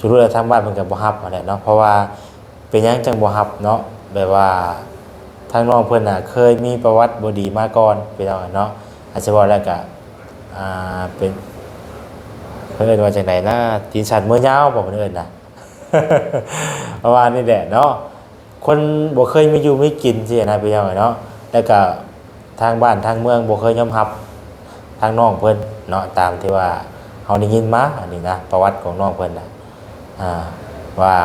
สุดท้ายทางบ้านเพิ่นก็บ่รับนั่นแหละเนาะเพราะว่าเป็นหยังจังบ่รับเนาะแบบว่าทางน้องเพิ่นน่ะเคยมีประวัติบ่ดีมาก่อนพี่น้องเนาะอาจจะว่าแล้วก็เป็นเพิ่นเอิ้นว่าจังไดนะตีนสัตว์มือยาวบ่เพิ่นเอิ้นน่ะ ประมาณนี้แหละเนาะคนบ่เคยมีอยู่มีกินสินะพี่น้องเนาะแล้วก็ทางบ้านทางเมืองบ่เคยยอมรับทางน้องเพิ่นเนาะตามที่ว่าเฮาได้ยินมาอันนี้นะประวัติของน้องเพิ่นน่ะว่า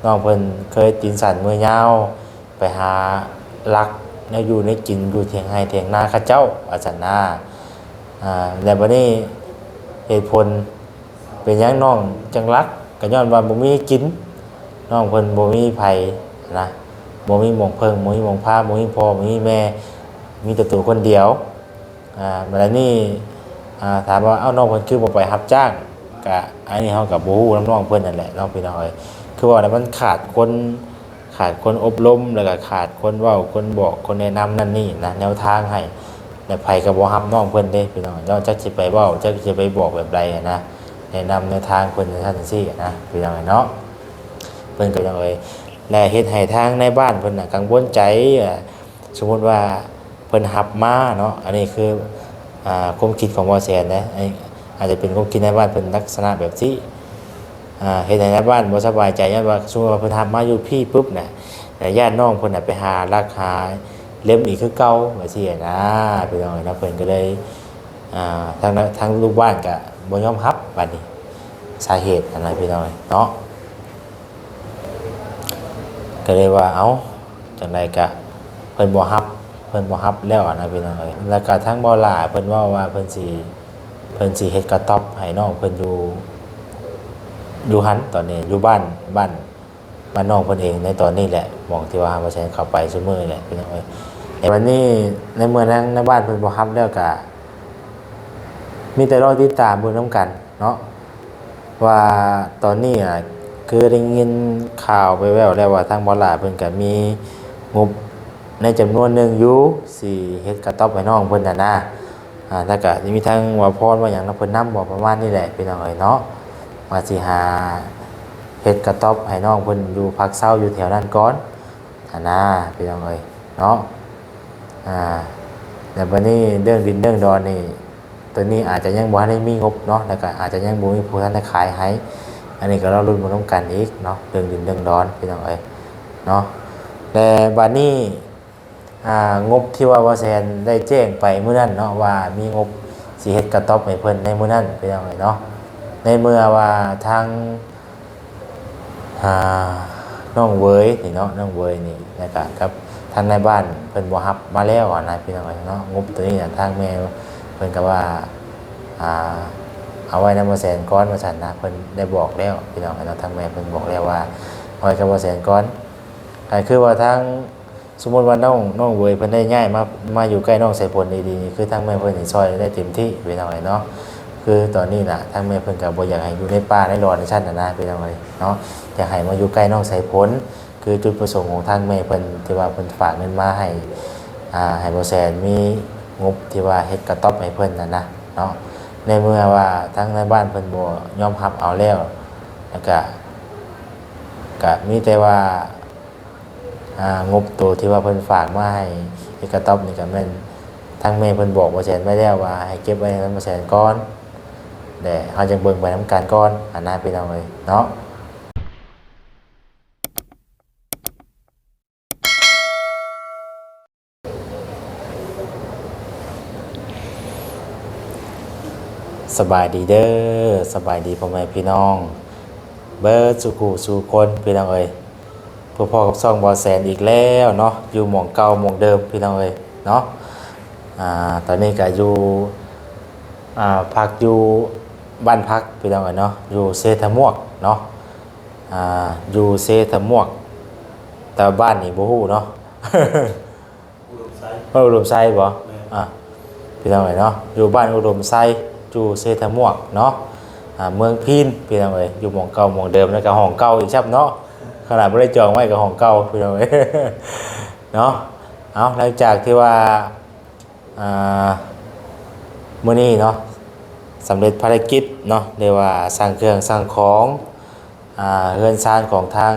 น้องเพิ่นเคยตีนสั่นมือยาวไปหาลักแนวอยู่ในกินอยู่เถียงไห้เถียงนาเขาเจ้าว่าซั่นนะแล้วบัดนี้เหตุผลเป็นหยังน้องจังลักก็ย้อนว่าบ่มีกินน้องเพิ่นบ่มีไผนะบ่มีหม่องเพิ่งบ่มีหม่องพาบ่มีพ่อบ่มีแม่มีแต่ตัวคนเดียวบัดนี้ถามว่าเอ้าน้องเพิ่นคือบ่ไปรับจ้างก็อันนี้เฮาก็บ่ฮู้นำน้องเพิ่นนั่นแหละน้องพี่น้องเอ้ยคือว่าแล้วมันขาดคนอบรมแล้วก็ขาดคนเว้าคนบอกคนแนะนำนั่นนี่นะแนวทางให้แล้วไผก็บ่รับน้องเพิ่นเด้พี่น้องเนาะจักสิไปเว้าจักสิไปบอกแบบใดนะแนะนำแนวทางเพิ่นจังซั่นจังซี่นะพี่น้องเนาะเพิ่นก็จังเอ้ยและเฮ็ดให้ทางในบ้านเพิ่นน่ะกังวลใจสมมุติว่าเพิ่นรับมาเนาะอันนี้คือความคิดของบ่แซนนะอาจจะเป็นความคิดในบ้านเพิ่นลักษณะแบบที่เฮ็ดให้ในบ้านบ่สบายใจย้อนว่าสมมุติว่าเพิ่นรับมาอยู่พี่ปุ๊บน่ะแต่ญาติน้องเพิ่นน่ะไปหารักหาเล่มอีกคือเก่าว่าซี่นะพี่น้องเนาะเพิ่นก็เลยทางลูกบ้านก็บ่ยอมรับบัดนี้สาเหตุอันนั้นพี่น้องเนาะก็เลยว่าเอ้าจังไดก็เพิ่นบ่รับแล้วนะพี่น้องเอ้ยแล้วก็ทั้งบ่ล่าเพิ่นเว้าว่าเพิ่นสิเฮ็ดกระต๊อบให้น้องเพิ่นอยู่หันตอนนี้อยู่บ้านน้องเพิ่นเองในตอนนี้แหละหม้องที่ว่าบ่ใช่เข้าไปซุมื้อแหละพี่น้องเอ้ยแต่วันนี้ในเมื่อนั้นในบ้านเพิ่นบ่รับแล้วก็มีแต่รอติดตามเบิ่งนำกันเนาะว่าตอนนี้คือได้ยินข่าวแว่วๆแล้วว่าทางบ่ล่าเพิ่นก็มีงบในจำนวนหนึ่งอยู่สิเฮ็ดกระต๊อบให้น้องเพิ่นน่ะนะแล้วก็สิมีทั้งว่าพรว่าหยังนำเพิ่นนำบ่ประมาณนี้แหละพี่น้องเอ้ยเนาะว่าสิหาเฮ็ดกระต๊อบให้น้องเพิ่นอยู่พักเช้าอยู่แถวนั้นก่อนนะพี่น้องเอ้ยเนาะแต่บัดนี้เรื่องดินเรื่องดอนนี่ตัวนี้อาจจะยังบ่ได้มีงบเนาะแล้วก็อาจจะยังบ่มีผู้ทันได้ขายให้อันนี้ก็เราลุ้นมาร่วมกันอีกเนาะเรื่องดินเรื่องดอนพี่น้องเอ้ยเนาะแต่บัดนี้งบที่ว่าแซนได้แจ้งไปมื้อนั้นเนาะว่ามีงบสิเฮ็ดกระต๊อบให้เพิ่นในมื้อนั้นพี่น้องเอ้ยเนาะในเมื่อว่าทางน้องเวยนี่เนาะน้องเวยนี่แล้วก็กับทางในบ้านเพิ่นบ่รับมาแล้วนะพี่น้องเอ้ยเนาะงบตัวนี้น่ะทางแม่เพิ่นก็ว่าเอาไว้นำบ่แสนก้อนว่าซั่นนะเพิ่นได้บอกแล้วพี่น้องเนาะทางแม่เพิ่นบอกแล้วว่าเอาไว้กับบ่แสนก้อนก็คือว่าทางสมมุติว่าน้องเวยเพิ่นได้ย้ายมาอยู่ใกล้น้องสายฝนดีๆคือทางแม่เพิ่นสิช่วยได้เต็มที่พี่น้องเอ้ยเนาะคือตอนนี้น่ะทางแม่เพิ่นก็บ่อยากให้อยู่ในป่าในร้อนในชั้นน่ะนะพี่น้องเอ้ยเนาะอยากให้มาอยู่ใกล้น้องสายฝนคือจุดประสงค์ของทางแม่เพิ่นที่ว่าเพิ่นฝากเงินมาให้บ่แสนมีงบที่ว่าเฮ็ดกระต๊อบให้เพิ่นน่ะนะเนาะในเมื่อว่าทางในบ้านเพิ่นบ่ยอมรับเอาแล้วแล้วก็มีแต่ว่างบตัวที่ว่าเพิ่นฝากมาให้เฮ็ดกระต๊อบนี่ก็แม่นทางแม่เพิ่นบอกบ่แสนไว้แล้วว่าให้เก็บไว้นำบ่แสนก่อนแต่เฮาจังเบิ่งไปนำกันก่อนอันนั้นพี่น้องเอ้ยเนาะสบายดีเด้อสบายดีพ่อแม่พี่น้องเบิดสุขุสู่คนพี่น้องเอ้ยพ่อกับซ่องบ่แสนอีกแล้วเนาะอยู่หม่องเก่าหม่องเดิมพี่น้องเอ้ยเนาะตอนนี้ก็อยู่พักอยู่บ้านพักพี่น้องเอ้ยเนาะอยู่เซทะมวกเนาะอยู่เซทะมวกแต่บ้านนี่บ่ฮู้เนาะ อุดมไซบ่พี่น้องเอ้ยเนาะอยู่บ้านอุดมไซอยู่เซทะมวกเนาะเมืองพีนพี่น้องเอ้ยอยู่หม่องเก่าหม่องเดิมแล้วก็ห้องเก่าอีกครับเนาะขนาดบ่ได้จองไว้กับห้องเก่าพี่น้องเอ้ย เนาะเอาหลังจากที่ว่ามื้อนี้เนาะสำเร็จภารกิจเนาะเรียกว่าสร้างเครื่องสร้างของ เฮือนซานของทาง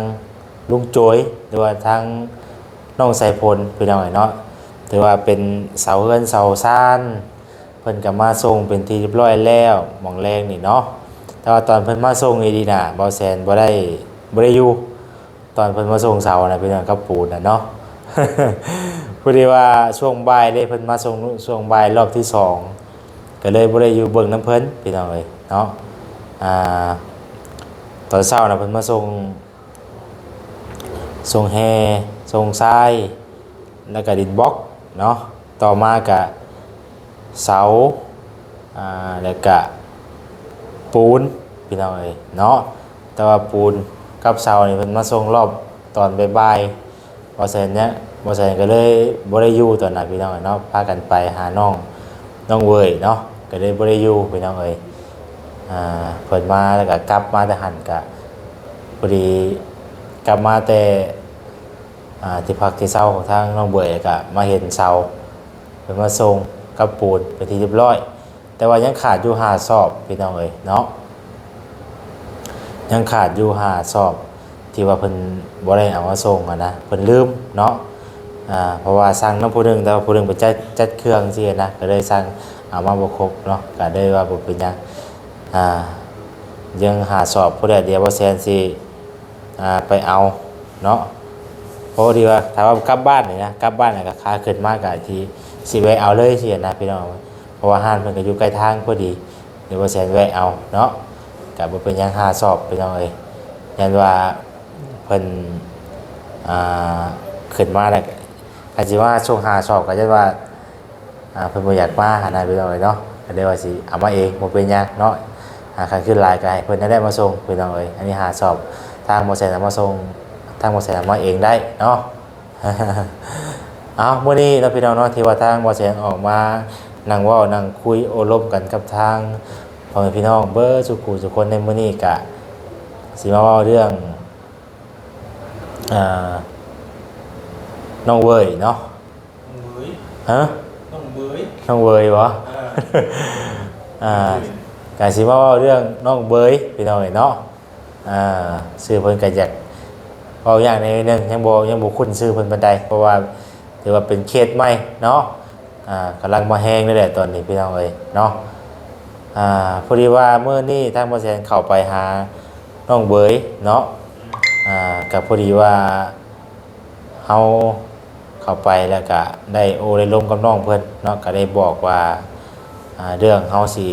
ลุงโจยหรือว่าทางน้องไสพลพี่น้องเนาะถือว่าเป็นเสาเฮือนเสาซานเพิ่นก็มาส่งเป็นที่เรียบร้อยแล้วหม่องแรงนี่เนาะแต่ว่าตอนเพิ่นมาส่งนี่ดีน่ะเบาแซนบ่ได้อยู่ตอนเพิ่นมาส่งเสาน่ะพี่น้องกับปูนน่ะเนาะ พอดีว่าช่วงบ่ายได้เพิ่นมาส่งช่วงบ่ายรอบที่สองก็เลยบ่ได้อยู่เบิ่งน้ำเพิ่นพี่น้องเอ้ยเนาะอ่าตอนเช้าน่ะเพิ่นมาส่งแฮส่งทรายแล้วก็ดินบล็อกเนาะต่อมาก็เสาแล้วก็ปูนพี่น้องเอ้ยเนาะแต่ว่าปูนกับเสานี่เพิ่นมาส่งรอบตอนบ่ายๆบ่แซนเนี่ยบ่แซนก็เลยบ่ได้อยู่ตอนนั้นพี่น้องเอ้ยเนาะพากันไปหาน้องเวยเนาะก็เลยบ่ได้อยู่พี่น้องเอ้ยเพิ่นมาแล้วก็กลับมาแต่หันก็พอดีกลับมาแต่ที่พักที่เช้าของทางน้องเวยก็มาเห็นเสาเพิ่นมาส่งกับปูนเป็นที่เรียบร้อยแต่ว่ายังขาดอยู่5ซอบพี่น้องเอ้ยเนาะยังขาดอยู่5ซอบที่ว่าเพิ่นบ่ได้เอามาส่งนะเพิ่นลืมเนาะเพราะว่าสั่งน้ำผู้หนึงแต่ว่าผู้หนึงไปจัดเครื่องสินะก็เลยสั่งเอามาบ่ครบเนาะก็เลยว่าบ่เป็นหยังยังหาสอบผู้ใดเดียวบ่แซนสิไปเอาเนาะเพราะดีว่าถ้าว่ากลับบ้านนี่นะกลับบ้านก็ค่าขึ้นมากก็ที่สิแวะเอาเลยสินะพี่น้องเพราะว่าห้านเพิ่นก็อยู่ใกล้ทางพอดีเดี๋ยวบ่แซนแวะเอาเนาะก็บ่เป็นหยังหาสอบพี่น้องเอ้ยยันว่าเพิ่นขึ้นมาแล้วก็สิว่าช่วงหาสอบก็จะว่าเพิ่นบ่อยากมาหาพี่น้องเอ้ยเนาะก็เลยว่าสิเอามาเองบ่เป็นหยังเนาะคันขึ้นหลายก็ให้เพิ่นได้มาส่งพี่น้องเอ้ยอันนี้หาสอบทางบ่แซนเอามาส่งทางบ่แซนเอามาเองได้เนาะ เอามื้อนี้เราพี่น้องเนาะที่ว่าทางบ่แซนออกมานั่งเว้านั่งคุยโอ้ลมกันกับทางพ่อแม่พี่น้องเบิดทุกผู้ทุกคนในมื้อนี้ก็สิมาเว้าเรื่องน้องเวยเนาะฮะน้องเวยบ่ก็สิมาเว้าเรื่องน้องเบยพี่น้องเนาะชื่อเพิ่นก็อยากเว้าอย่างในนึงยังบ่คุ้นชื่อเพิ่นปานใดเพราะว่าถือว่าเป็นเคสใหม่เนาะกำลังมาแฮงนี่แหละตอนนี้พี่น้องเอ้ยเนาะพอดีว่าเมื่อนี้ทางบ่แซนเข้าไปหาน้องเบยเนาะก็พอดีว่าเฮาเข้าไปแล้วก็ได้ได้ลมกับน้องเพิ่นเนาะก็ได้บอกว่าเรื่องเฮาสิ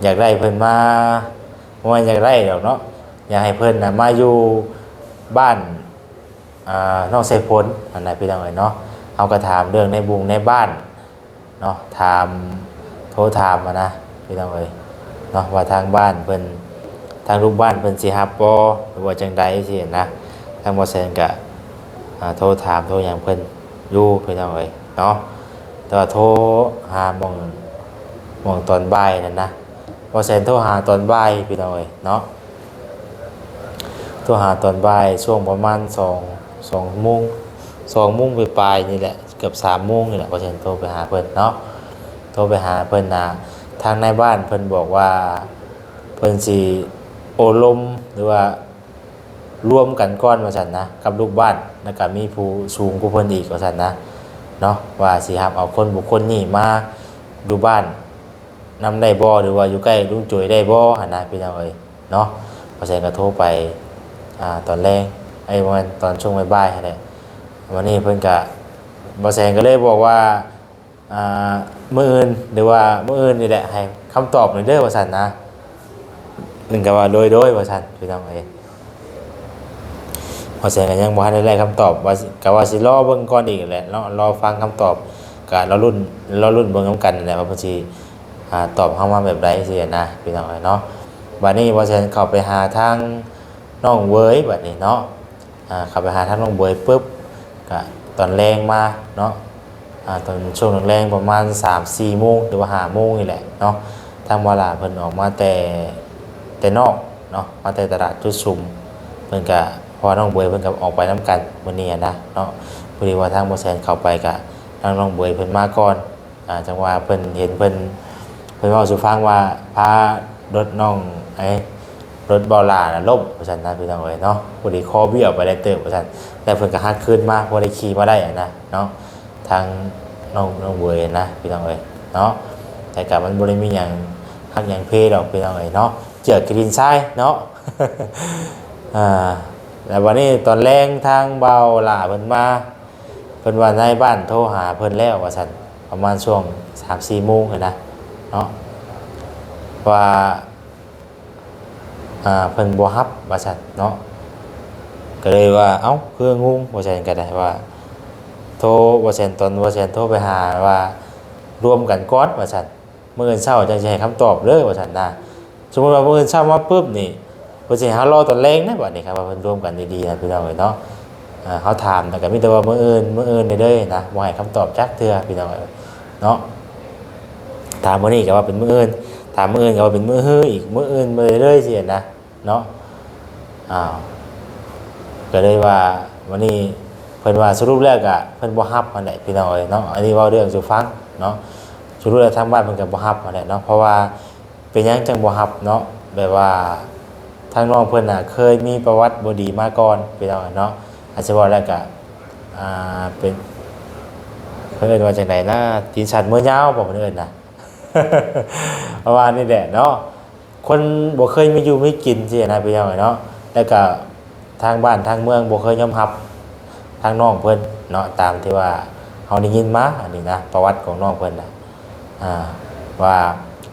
อยากได้เพิ่นมาบ่ว่าอยากได้ดอกเนาะอยากให้เพิ่นน่ะมาอยู่บ้านน้องไสพลอันนั้นพี่น้องเอ้ยเนาะเฮาก็ถามเรื่องในบุงในบ้านเนาะโทรถามนะพี่น้องเอ้ยเนาะว่าทางบ้านเพิ่นทางลูกบ้านเพิ่นสิรับบ่หรือว่าจังใดสินะทางบ่แซนก็โทรถามโทรหยังเพิ่นอยู่พี่น้องเอ้ยเนาะแต่ว่าโทรหาหม่องตอนบ่ายนั่นนะบ่แซนโทรหาตอนบ่ายพี่น้องเอ้ยเนาะโทรหาตอนบ่ายช่วงประมาณ2โมงปลายๆนี่แหละเกือบ3โมงนี่แหละบ่แซนโทรไปหาเพิ่นเนาะโทรไปหาเพิ่นทางในบ้านเพิ่นบอกว่าเพิ่นสิโอลมหรือว่ารวมกันก่อนว่าซั่นนะกับลูกบ้านแล้วก็มีผู้สูงกว่าเพิ่นอีกว่าซั่นนะเนาะว่าสิรับเอาคนบุคคลนี้มาดูบ้านนำได้บ่หรือว่าอยู่ใกล้ลุงจุ๋ยได้บ่หั่นนะพี่น้องเอ้ยเนาะเพราะฉะนั้นก็โทรไปตอนแรงประมาณตอนช่วงบ่ายๆหั่นแหละวันนี้เพิ่นก็บ่แซงก็เลยบอกว่ามื้ออื่นหรือว่ามื้ออื่นนี่แหละให้คำตอบหน่อยเด้อว่าซั่นนะนึงก็ว่าโดยว่าซั่นพี่น้องเอ้ยพอแซงก็ยังบ่ทันได้คำตอบว่าก็ว่าสิรอเบิ่งก่อนอีกแหละเนาะรอฟังคำตอบก็รอรุ่นเบิ่งนำกันนั่นแหละว่าเพิ่นสิตอบเฮามาแบบใดสินะพี่น้องเอ้ยเนาะบัดนี้พอแซงเข้าไปหาทางน้องเวยบัดนี้เนาะเข้าไปหาทางน้องเวยปึ๊บก็ตอนแรงมาเนาะตอนช่วงแรงประมาณ 3-4 โมงหรือว่า5โมงนี่แหละเนาะทางวาลาเพิ่นออกมาแต่นอกเนาะมาแต่ตลาดจุดชุมเพิ่นก็พอน้องเบยเพิ่นก็ออกไปนํกันมื้อนี้นะเนาะพอดีว่าทางบ่แซนเข้าไปก็ทางน้องเบยเพิ่นมาก่อนจังว่าเพิ่นเห็นเพิ่นเว้าสู่ฟังว่าพารถน้อง รถเบาหลาน่ะล่มว่าซั่นนะพี่น้องเอ้ยเนาะพอดีคอเบี้ยวไปได้เติบว่าซั่นแต่เพิ่นก็ฮักขึ้นมาบ่ได้ขี่มาได้อะนะเนาะทางน้องเวยนะพี่น้องเอ้ยเนาะแต่ก็มันบ่ได้มีหยังฮักหยังเพดอกพี่น้องเอ้ยเนาะเจือกกินทรายเนาะ อ่าแล้ววันนี้ตอนแรงทางเบาหลาเพิ่นมาเพิ่นว่าในบ้านโทรหาเพิ่นแล้วว่าซั่นประมาณช่วง 3-4 โมงนะเนาะว่าเพิ่นบ่รับว่าซั่นเนาะก็เลยว่าเอ้าคืองงว่าซั่นก็ได้ว่าโทรว่าซั่นตอนว่าซั่นโทรไปหาว่ารวมกันก่อนว่าซั่นมื้ออื่นเช้าจังสิให้คำตอบเด้อว่าซั่นนะสมมุติว่ามื้ออื่นเช้ามาปุ๊บนี่เพิ่นสิให้เฮารอตอนแลงนะบัดนี้ครับว่าเพิ่นรวมกันดีๆนะพี่น้องเอ้ยเนาะเฮาถามแต่ก็มีแต่ว่ามื้ออื่นเด้อนะบ่ให้คำตอบจักเทื่อพี่น้องเอ้ยเนาะถามมื้อนี้ก็ว่าเป็นมื้ออื่นถามมื้ออื่นก็ว่าเป็นมื้อฮื้ออีกมื้ออื่นมื้อเรื่อยๆสินะเนาะอ้าวก็เลยว่าวันนี้เพิ่นว่าสรุปแล้วก็เพิ่นบ่รับอันใดพี่น้องเอ้ยเนาะอันนี้เว้าเรื่องสู่ฟังเนาะสรุปแล้วทางบ้านเพิ่นก็บ่รับอันใดเนาะเพราะว่าเป็นหยังจังบ่รับเนาะแบบว่าทางน้องเพิ่นน่ะเคยมีประวัติบ่ดีมาก่อนพี่น้องเนาะอาจจะว่าแล้วก็เป็นเพิ่นเอิ้นว่าจังไดนะตีนสันมือยาวบ่เพิ่นเอิ้นน่ะ ประมาณนี้แหละเนาะคนบ่เคยมีอยู่มีกินสินะพี่น้องเนาะแล้วก็ทางบ้านทางเมืองบ่เคยยอมรับทางน้องเพิ่นเนาะตามที่ว่าเฮาได้ยินมาอันนี้นะประวัติของน้องเพิ่นน่ะว่า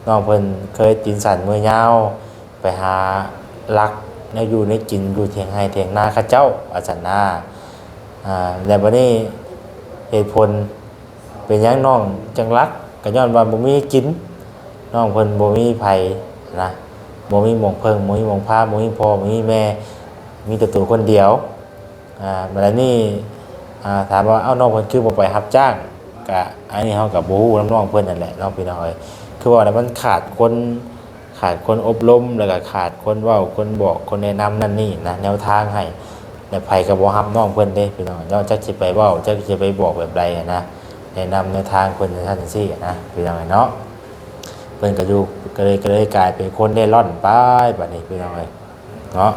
น้องเพิ่นเคยตีนสันมือยาวไปหาลักแนวอยู่ในกินอยู่เถียงไร่เถียงนาเขาเจ้าว่าซั่นนะแล้วบัดนี้เหตุผลเป็นหยังน้องจังรักก็ย้อนว่าบ่มีกินน้องเพิ่นบ่มีไผนะบ่มีหม่องเพิ่งบ่มีหม่องพาบ่มีพ่อบ่มีแม่มีแต่ตัวคนเดียวบัดนี้ถามว่าเอ้าน้องเพิ่นคือบ่ไปรับจ้างก็อันนี้เฮาก็บ่ฮู้นำน้องเพิ่นนั่นแหละเนาะพี่น้องเอ้ยคือว่าแล้วมันขาดคนอบรมแล้วก็ขาดคนเว้าคนบอกคนแนะนำนั่นนี่นะแนวทางให้แล้วไผก็บ่รับน้องเพิ่นเด้พี่น้องเนาะจักสิไปเว้าจักสิไปบอกแบบใดนะแนะนำแนวทางเพิ่นจังซี่นะพี่น้องเนาะเพิ่นก็อยู่ก็เลยกลายเป็นคนเร่ร่อนไปบัดนี้พี่น้องเอ้ยเนาะ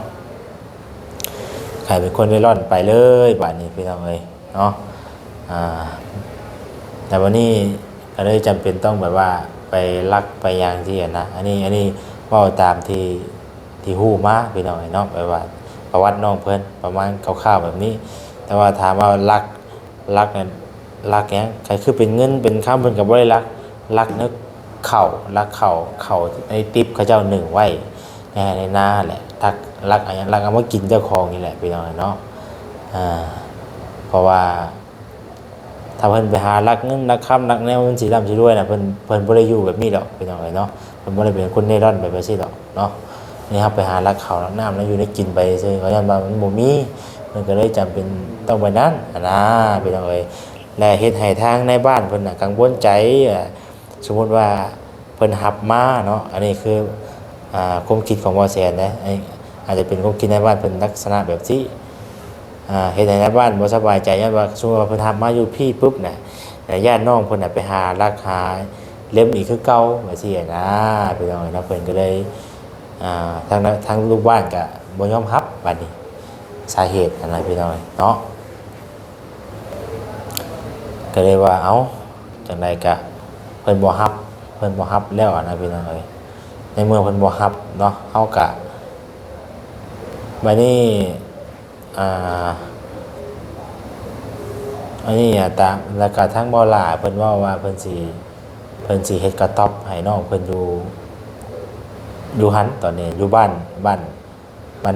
กลายเป็นคนเร่ร่อนไปเลยบัดนี้พี่น้องเอ้ยเนาะแต่วันนี้ก็เลยจำเป็นต้องแบบว่าไปลักไปยางที่นะอันนี้เว้าตามที่ฮู้มาพี่น้องเอ้ยเนาะแบบว่าประวัติน้องเพิ่นประมาณคร่าวๆแบบนี้ แต่ว่าถามว่าลักเนี่ยลักเนี้ยใครคือเป็นเงินเป็นข้ามเพิ่นก็บ่ได้ลักนึกลักเข่าในติ๊บเขาเจ้าหนึ่งไว้ในหน้าแหละลักอะไรลักเอามากินเจ้าของนี่แหละพี่น้องเนาะเพราะว่าถ้าเพิ่นไปหาลักเงินลักค่ำลักแนวมันสิร่ำสิรวยน่ะเพิ่นบ่ได้อยู่แบบนี้ดอกพี่น้องเนาะเพิ่นบ่ได้เป็นคนเร่ร่อนแบบนี้ดอกเนาะนี่ครับไปหาลักข้าวลักน้ำแล้วอยู่ได้กินไปซื่อเขาย้อนว่ามันบ่มีมันก็เลยจำเป็นต้องไปนั้นนะพี่น้องเอ้ยและเฮ็ดให้ทางในบ้านเพิ่นน่ะกังวลใจสมมุติว่าเพิ่นรับมาเนาะอันนี้คือความคิดของบ่แซนนะอาจจะเป็นความคิดในบ้านเพิ่นลักษณะแบบที่เฮ็ดให้ในบ้านบ่สบายใจย้อนว่าสมมุติว่าเพิ่นรับมาอยู่พี่ปุ๊บน่ะแต่ญาติน้องเพิ่นน่ะไปหาลักหาเล่มอีกคือเก่าว่าซี่นะพี่น้องเนาะเพิ่นก็เลยทางลูกบ้านก็บ่ยอมรับบัดนี้สาเหตุอะไรพี่น้องเนาะก็เลยว่าเอ้าจังไดก็เพิ่นบ่รับแล้วนะพี่น้องเอ้ยในเมื่อเพิ่นบ่รับเนาะเฮาก็บัดนี้อันนี้ตามแล้วก็ทางบ่ล่าเพิ่นว่าเพิ่นสิเฮ็ดกระต๊อบให้น้องเพิ่นอยู่หันตอนนี้อยู่บ้าน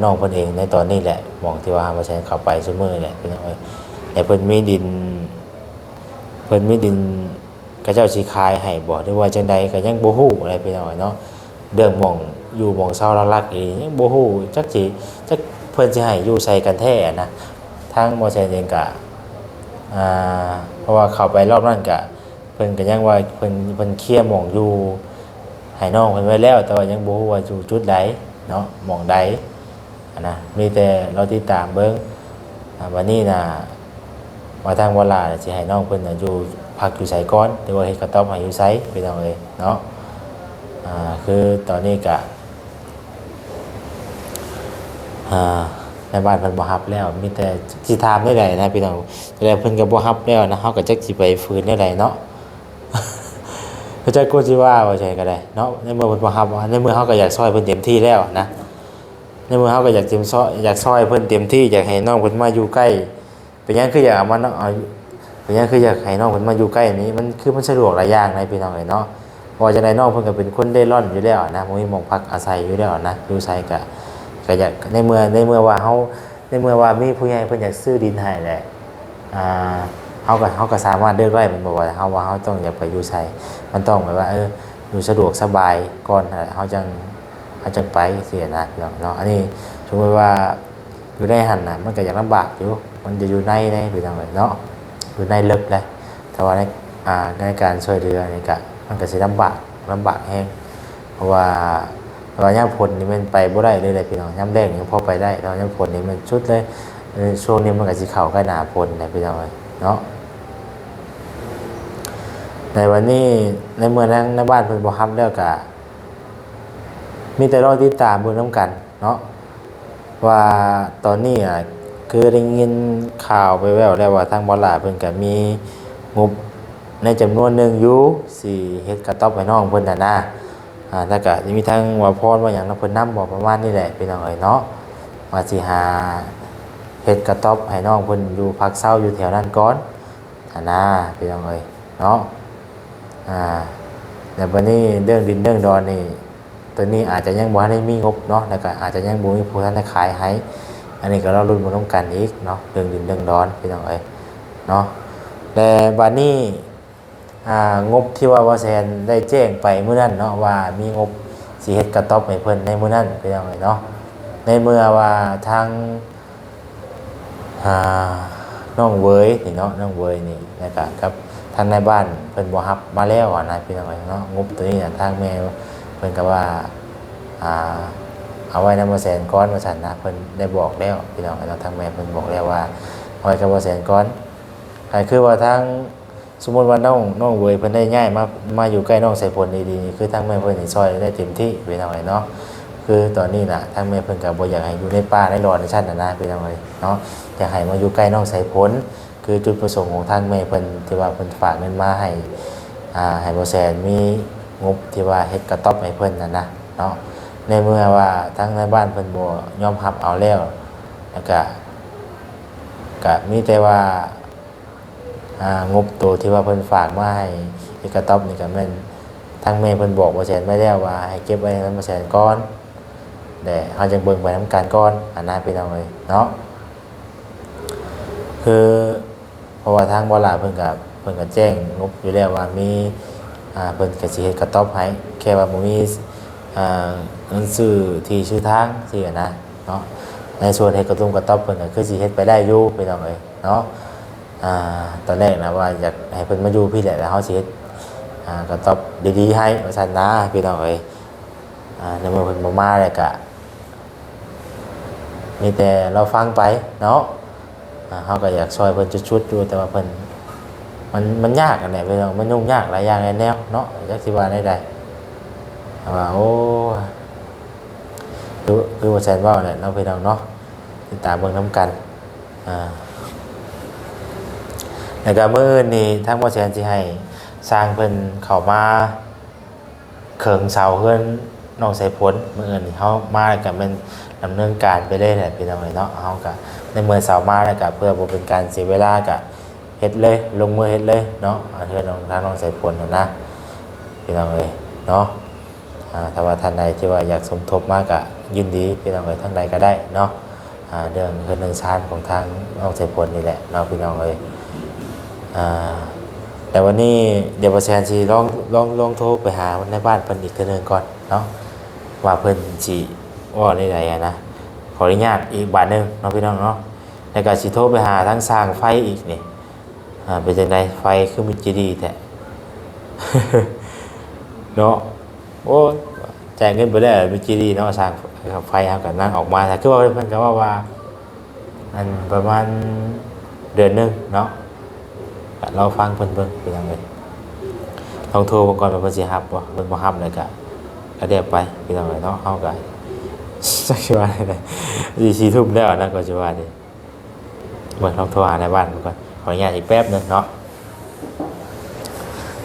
น้องเพิ่นเองในตอนนี้แหละหม่องที่ว่าบ่ใช่เข้าไปซุมื้อแหละพี่น้องเอ้ยแต่เพิ่นมีดินเขาเจ้าสิขายให้บ่หรือว่าจังใดก็ยังบ่ฮู้อะไรพี่น้องเนาะเรื่องหม่องอยู่หม่องเซาลักๆอียังบ่ฮู้จักเพิ่นสิให้อยู่ใส่กันแท้นะทางบ่ใช่เองก็เพราะว่าเข้าไปรอบนั้นก็เพิ่นก็ยังว่าเพิ่นเคลียร์หม่องอยู่ให้น้องเพิ่นไว้แล้วแต่ว่ายังบ่ฮู้ว่าอยู่จุดใดเนาะหม่องใดนะมีแต่เราติดตามเบิ่งวันนี้น่ะว่าทางวลาสิให้น้องเพิ่นน่ะอยู่พักอยู่ไสก่อนหรือว่าเฮ็ดกระต๊อบให้อยู่ไสพี่น้องเอ้ยเนาะคือตอนนี้ก็ อ่าในบ้านเพิ่นบ่รับแล้วมีแต่สิถามได้ใดนะพี่น้องแล้วเพิ่นก็บ่รับแล้วนะเฮาก็จักสิไปฝืนได้ใดเนาะ เขาจะกูสิว่าใช่ก็ได้เนาะในเมื่อเพิ่นบ่รับในเมื่อเฮาก็อยากซอยเพิ่นเต็มที่แล้วนะในเมื่อเฮาก็อยากเต็มซอยอยากซอยเพิ่นเต็มที่อยากให้น้องเพิ่นมาอยู่ใกล้เป็นหยังคืออยากเอามาเนาะเอาเป็นหยังคืออยากให้น้องเพิ่นมาอยู่ใกล้นี้มันคือมันสะดวกหลายอย่างนะพี่น้องเอ้ยเนาะเพราะว่าจังไดน้องเพิ่นก็เป็นคนเร่ร่อนอยู่แล้วนะบ่มีหม้องพักอาศัยอยู่แล้วนะอยู่ไสก็อยากในเมื่อว่าเฮาในเมื่อว่ามีผู้ใหญ่เพิ่นอยากซื้อดินให้แหละอ่าเฮาก็สามารถเลือกได้มันบ่ว่าเฮาต้องอยากไปอยู่ไส มันต้องแบบว่าอยู่สะดวกสบายก่อนเขาจังไปเสียนะพี่น้องเนาะอันนี้สมมติว่าอยู่ในหันน่ะมันก็อยากลำบากอยู่มันจะอยู่ในพี่น้องเนาะอยู่ในลึกเลยแต่ว่าในการช่วยเหลือนี่ก็มันก็สิลำบากแฮงเพราะว่าย่ามพลนี่มันไปบ่ได้เลยพี่น้องย่ามแดงยังพอไปได้แต่ว่าย่ามพลนี่มันชุดเลยช่วงนี้มันก็สิเข้าใกล้หน้าพลนะพี่น้องเนาะ ในวันนี้ในเมื่อนั้นในบ้านเพิ่นบ่รับแล้วก็มีแต่รอติดตามเบิ่งนำกันเนาะว่าตอนนี้คือได้ยินข่าวไปแว่วแล้วว่าทางบ่ล่าเพิ่นก็มีงบในจำนวนหนึ่งอยู่สิเฮ็ดกระต๊อบให้น้องเพิ่นน่ะนะแล้วก็สิมีทางว่าพรว่าหยังเนาะเพิ่นนำบอกประมาณนี้แหละพี่น้องเอ้ยเนาะว่าสิหาเฮ็ดกระต๊อบให้น้องเพิ่นอยู่พักเช้าอยู่แถวนั้นก่อนนะพี่น้องเอ้ยเนาะ แต่วันนี้เรื่องดินเรื่องดอนนี่ตัวนี้อาจจะยังบ่ได้มีงบเนาะแล้วก็อาจจะยังบ่มีผู้ท่านได้ขายให้อันนี้ก็เราลุ้นมาต้องกันอีกเนาะเรื่องดินเรื่องดอนพี่น้องเอ้ยเนาะแต่บัดนี้งบที่ว่าแซนได้แจ้งไปมื้อนั้นเนาะว่ามีงบสิเฮ็ดกระต๊อบให้เพิ่นในมื้อนั้นพี่น้องเอ้ยเนาะในเมื่อว่าทางอ่าน้องเวยนี่เนาะน้องเวยนี่แล้วก็กับ ทางในบ้านเพิ่นบ่รับมาแล้วนะพี่น้องเนาะงบตัวนี้ทางแม่เพิ่นก็ว่าเอาไว้นำบ่แสนก้อนว่าซั่นนะเพิ่นได้บอกแล้วพี่น้องเนาะทางแม่เพิ่นบอกแล้วว่าเอาไว้กับบ่แสนก้อนก็คือว่าทางสมมุติว่าน้องเวยเพิ่นได้ย้ายมาอยู่ใกล้น้องสายฝนดีๆคือทางแม่เพิ่นนี่ช่วยได้เต็มที่พี่น้องเนาะคือตอนนี้น่ะทางแม่เพิ่นก็บ่อยากให้อยู่ในป่าในรอในชั้นนะพี่น้องเนาะอยากให้มาอยู่ใกล้น้องสายฝน คือจุดประสงค์ของทางแม่เพิ่นที่ว่าเพิ่นฝากเงินมาให้บ่แซนมีงบที่ว่าเฮ็ดกระต๊อบให้เพิ่นนะเนาะในเมื่อว่าทางในบ้านเพิ่นบ่ยอมรับเอาแล้วแล้วก็มีแต่ว่างบตัวที่ว่าเพิ่นฝากมาให้เฮ็ดกระต๊อบนี่ก็แม่นทางแม่เพิ่นบอกบ่แซนไว้แล้วว่าให้เก็บไว้นำบ่แซนก่อนแต่เฮาจังเบิ่งไปนำกันก่อนอันนั้นพี่น้องเอ้ยเนาะคือเพราะว่าทางบ่ล่าเพิ่นก็แจ้งงบอยู่แล้วว่ามีเพิ่นก็สิเฮ็ดกระต๊อบให้แค่ว่าบ่มีเงินซื้อที่ชื่อทางสินะเนาะในส่วนเฮ็ดกระตุ้งกระต๊อบเพิ่นก็คือสิเฮ็ดไปได้อยู่พี่น้องเอ้ยเนาะตอนแรกนะว่าอยากให้เพิ่นมาอยู่พี่แหละแล้วเฮาสิเฮ็ดกระต๊อบดีๆให้ว่าซั่นนะพี่น้องเอ้ยในเมื่อเพิ่นบ่มาแล้วก็มีแต่เราฟังไปเนาะเขาก็อยากซอยเพิ่นชุดๆอยู่แต่ว่าเพิ่นมันยากอันไหนไปเนาะมันยุ่งยากหลายอย่างหลายแนวเนาะจักสิว่าได้ว่าโอ้คือว่าแซนว่าเนี่ยเนาะพี่น้องเนาะติดตามเบิ่งนำกันแล้วก็มื้อนี้ทางบ่แซนสิให้สร้างเพิ่นเข้ามาเคิงเสาเฮือนน้องสายฝนมื้อนี้เฮามาแล้วก็แม่นดำเนินการไปได้แหละพี่น้องเนาะเฮาก็ในเมื่อเสามาแล้วก็เพื่อบ่เป็นการเสียเวลาก็เฮ็ดเลยลงมือเฮ็ดเลยเนาะเพื่อน้องสายฝนนะพี่น้องเอ้ยเนาะถ้าว่าท่านใดที่ว่าอยากสมทบมาก็ยินดีพี่น้องเอ้ยทางใดก็ได้เนาะเรื่องเฮือนเรื่องชานของทางน้องสายฝนนี่แหละเนาะพี่น้องเอ้ยแต่วันนี้เดี๋ยวบ่แซนสิลองโทรไปหาในบ้านเพิ่นอีกเทื่อนึงก่อนเนาะว่าเพิ่นสิว่าได้ใดนะขออนุญาตอีกบาทนึงเนาะพี่น้องเนาะแล้วก็สิโทรไปหาทั้งสร้างไฟอีกนี่เป็นจังไดไฟคือมันจะดีแท้ เนาะโอ้จ่ายเงินไปแล้วมันจะดีเนาะสร้างไฟเฮาก็นั่งออกมาแต่คือว่าเพิ่นก็ว่าอันประมาณเดือนนึงเนาะเราฟังเพิ่นเบิ่งเป็นจังไดลองโทรเบิ่งก่อนว่าเพิ่นสิรับบ่เพิ่นบ่รับเลยก็เดี๋ยวไปพี่น้องเนาะเฮาก็ จักสิว่าได้สี่ทุ่มแล้วนะก็จะว่าดิเบิ่งลองโทรหาในบ้านก่อนขออนุญาตอีกแป๊บนึงเนาะ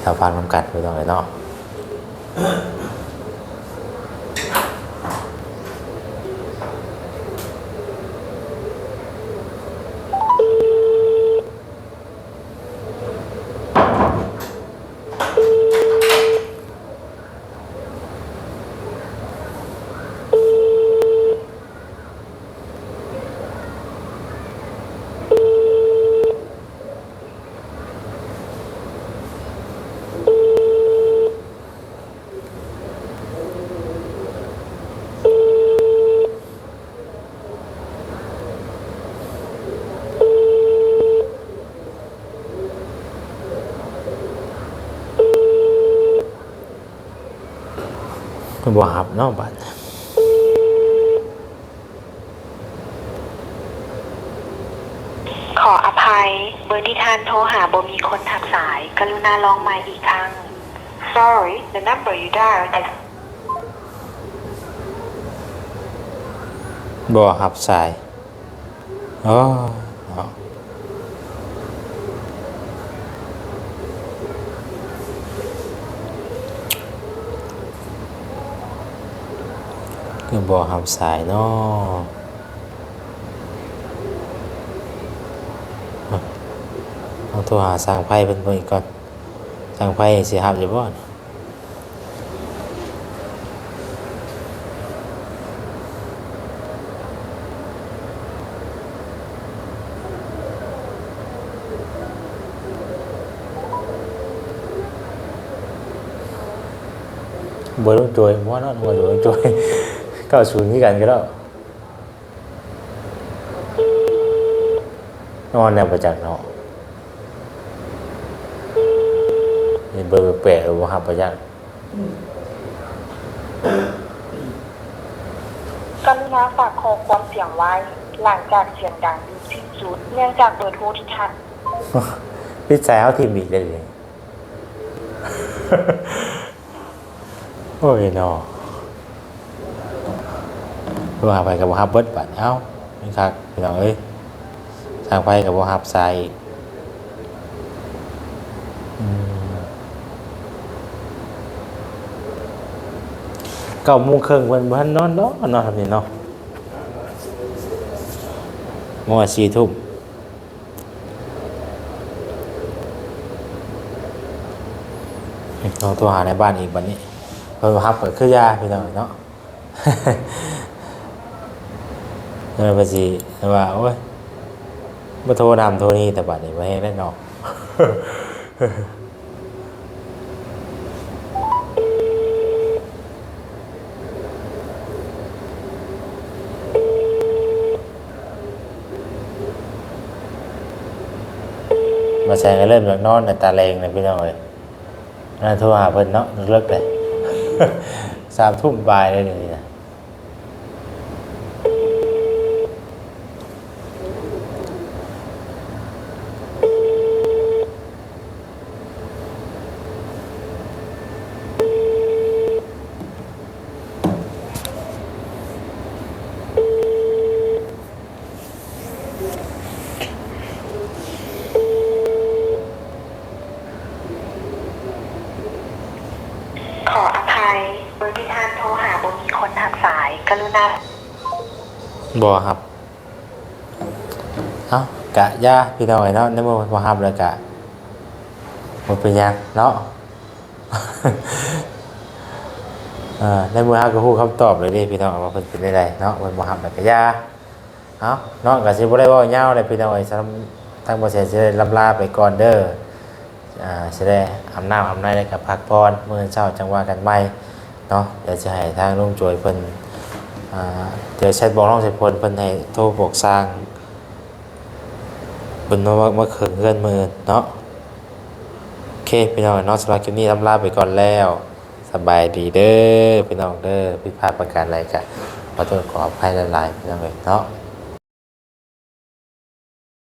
ถ้าฟังนำกันไปต้องเลยเนาะมันบ่ฮับเนาะบัด ขออภัยเบอร์ที่ท่านโทรหาบ่มีคนทักสายกรุณาลองใหม่อีกครั้ง Sorry the number you dialed is บ่ฮับสายอ๋อเนาะคือบ่ฮับสายเนาะเอาโทรหาสร้างไพ่เพิ่นเบิ่งอีกก่อนสร้างไพ่สิฮับอยู่บ่บ่ต้องจอยบ่เนาะบ่ต้องจอย90คือกันก็แล้วนอนแล้วบ่จักเนาะนี่เบอร์แปลกๆบ่ฮับบ่จัก กรุณาฝากข้อความเสียงไว้ หลังจากเสียงดังดีที่สุดเนื่องจากเบอร์โทรที่ท่าน พี่สายเอาทีมอีกเลย โอ้ยเนาะว่าไปกับบ่ฮับเบิดบัดเอ้านี่คักพี่น้องเอ้ยทางไปกับบ่ฮับสายอีก9:30เพิ่นบ่ทันนอนเนาะนอนทำนี่เนาะมื้อ4 ทุ่มเราโทรหาในบ้านอีกบัดนี้เพิ่นบ่ฮับก็คือยาพี่น้องเนาะ แล้วก็สิว่าโอ้ยบ่โทรนำโทรนี่แต่บัดนี้บ่ให้ได้เนาะ มาแซงก็เริ่มจากนอนในตาแรงเลยพี่น้องเอ้ยน่าโทรหาเพิ่นเนาะเลิกเลย 3 ทุ่มบ่ายเลยนี่นะขออภัยเบอร์ที่ท่านโทรหาบ่มีคนทักสายกรุณา บ่ครับเอ้ากะยาพี่น้องเอ้ยเนาะในเมื่อบ่ฮับแล้วกะบ่เป็นหยังเนาะ ในเมื่อฮับก็ฮู้คำตอบเลยเด้พี่น้องว่าเพิ่นเป็นได้ใดเนาะเพิ่นบ่ฮับแล้วก็ยาเอ้าเนาะก็สิบ่ได้เว้ายาวเลยพี่น้องเอ้ยสำหรับทางบ่แซ่นสิได้ลำลาไปก่อนเด้อสิได้อาบน้ำอาบในแล้วก็พักผ่อนมื้อเช้าจังว่ากันใหม่เนาะเดี๋ยวจะให้ทางลุงจวยเพิ่นเดี๋ยวแชทบอกน้องใส่พลเพิ่นให้โทรบอกสร้างเพิ่นมาเขิงเงินมื้อเนาะโอเคพี่น้องเนาะสำหรับคลิปนี้ลำลาไปก่อนแล้วสบายดีเด้อพี่น้องเด้อผิดพลาดประการใดก็ขอโทษขออภัยหลายๆพี่น้องเอ้ยเนาะ